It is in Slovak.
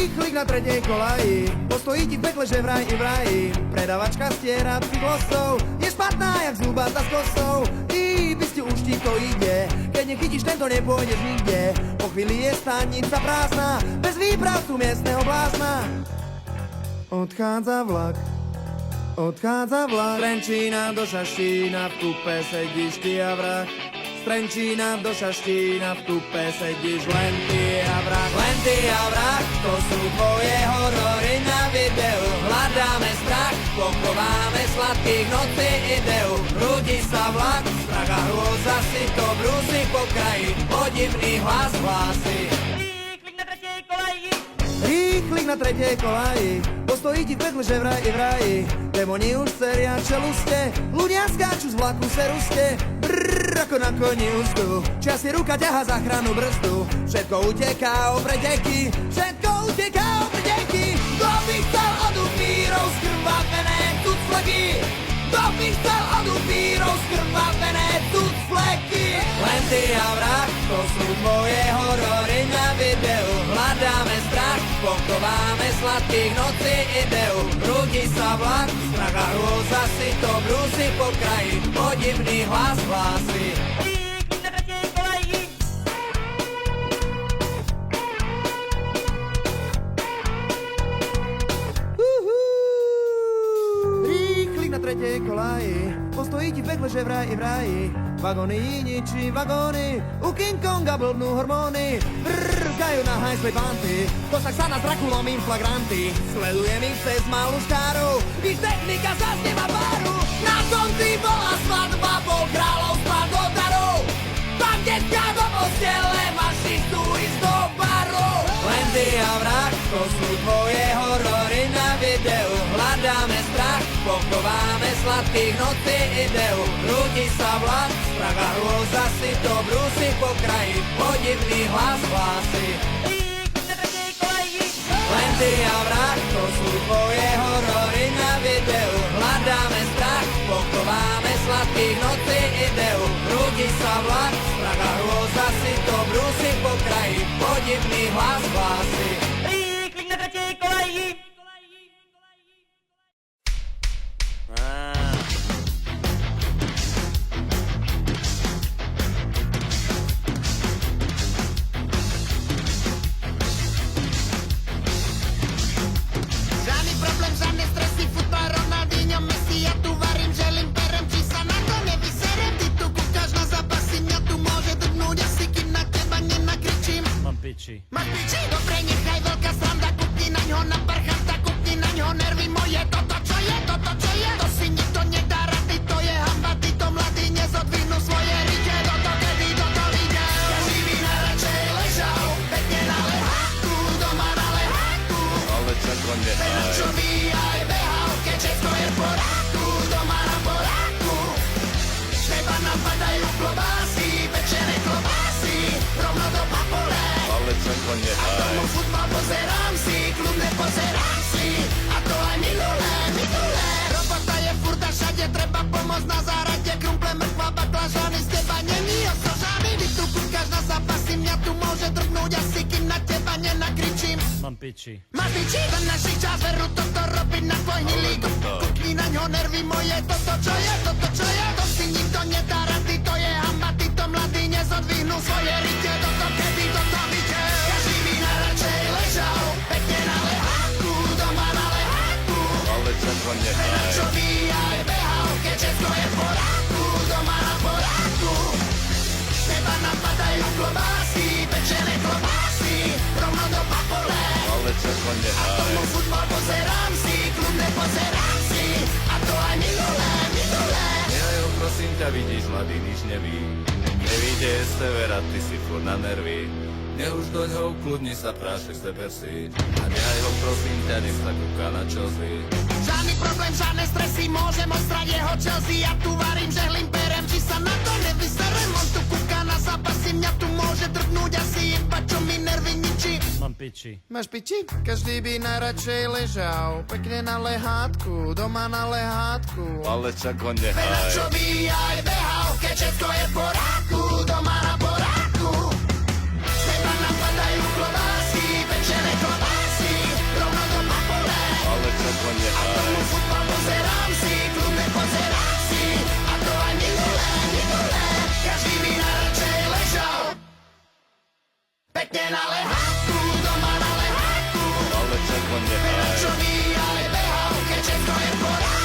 Rýchlik na tretej kolaji, postojí ti v pekle, že vraj i vraji. Predavačka stiera cyklostov, je špatná jak zubata s kostou. I bystiu už ti to ide, keď nechytíš tento nepôjdeš nikde. Po chvíli je stanica prázdna, bez výpravcu miestneho blázna. Odchádza vlak, Trenčína do Šaštína, v kupe sedíš ty a vrah. Z Trenčína do Šaštína, v kupe sedíš len ty a vrah. Len ty a vrah, to sú tvoje horory na videu. Hľadáme strach, pochováme sladkých nocí ideu. Rúdi sa vlak, strach a hrôza si to brúsi po kraji. Podivný hlas hlási. Rýchlik na tretej kolaji, postojí ti v pekle, že vraj i vraji. Demoni už ceria čeluste, ľudia skáču z vlaku seruste. Brrr, ako na koni úzdu, čas si ruka ťaha záchranu brzdu. Všetko uteká o preteky, Kto by chcel od upírov skrvavené tucfleky? Kto by chcel od upírov skrvavené tucfleky? Len ty a vrah, to sú tvoje horory na videu. Hľadáme strach, pochováme sladkých nocí ideu. Rúdi sa vlak, strach a hrôza si to brúsi po kraji. Podivný hlas hlási. Rýchlik na tretej kolaji, postojí ti v pekle, že vraj i vraji. Vagóny ničí vagóny, u King Konga blbnú hormóny. Brrkajú na hajsle panty, kosak sa na Drakulom in flagranty. Sledujem ich cez malú škáru, ich technika sa snema páru. Na konci bola svadba, po kráľovstva do darov. Tam deťka do postele, mašistu ísť do baru. Len ty a vrah, to sú tvoje horory na videu. Hľadáme strach, pochováme sladkých nocí ideu. Rúdi sa vlak, strach a hrôza si to brúsi po kraji. Podivný hlas hlási. Len ty a vrah, to sú tvoje horory na videu. Hľadáme strach, pochováme sladkých nocí ideu. Rúdi sa vlak, strach a hrôza si to brúsi po kraji. Podivný hlas hlási. Rýchlik na tretej kolaji. Máš piči? Dobre, nechaj veľká sranda, kúpni naňho na parchanta, kúpni naňho nervy moje. Toto čo je? To si nikto nedá rady, to je hamba, títo mladí nezodvihnú svoje rite. Toto kedy toto vyjde? Každý by najradšej ležal, pekne na leháku, doma na leháku. Ale čako nehaj. Na čo by aj behal, keď všetko je v poráku, doma na poráku. Teba napadajú klobásy, pečené klobásy, rovno do papole. Ale čako nehaj. A tomu futbal pozerám si, kľudne pozerám si. A to aj minulé. Robota je furt a všade, treba pomôcť na zárade. Krumple, mrkva, baklažany, z teba není osožány. Vy tu kúkaš na zápasy, mňa tu môže drgnúť asi, kým na teba nenakričím. Mám piči. Máš piči? Za našich čas veru toto robiť na tvoj hnilý. Kúkni na ňo nervy moje, toto čo je? To si nikto nedá rady, to je hamba, títo mladí nezodvihnú svoje rite. Toto kedy toto vyjde? Každý by najradšej ležal, pekne na leháku, doma na leháku. Ale čako Na nehaj. čo by aj behal, keď všetko je v poráku, doma na poráku. Teba napadajú klobásy, pečené klobásy, rovno do papole. Ale čako A nehaj. tomu futbal pozerám si, kľudne pozerám si. A to aj minulé. Nejo, prosím ťa, vidíš, mladý nič neví. Nevíde severa, ty si furt na nervy. Nech už doňho kľudni sa prášek seber si. A nehaj ho, prosím ťa, nech sa kúka na Chelsea. Žiadny problém, žiadne stresy, môžem odstrať jeho Chelsea. Ja tu varím, že hlimperem, či sa na to nevyserem. On tu kúka na zápasy, mňa tu môže drgnúť asi iba, čo mi nervy ničí. Mám piči. Máš piči? Každý by najradšej ležal, pekne na lehátku, doma na lehátku. Ale čako Na nehaj. čo by aj behal, keď všetko je v poráku, doma na poráku. Z teba napadajú klobásy, pečené klobásy, pekne na leháku, doma na leháku. Ale čak ho nehaj. Čo mi ale behal, keď všetko je v poriadku.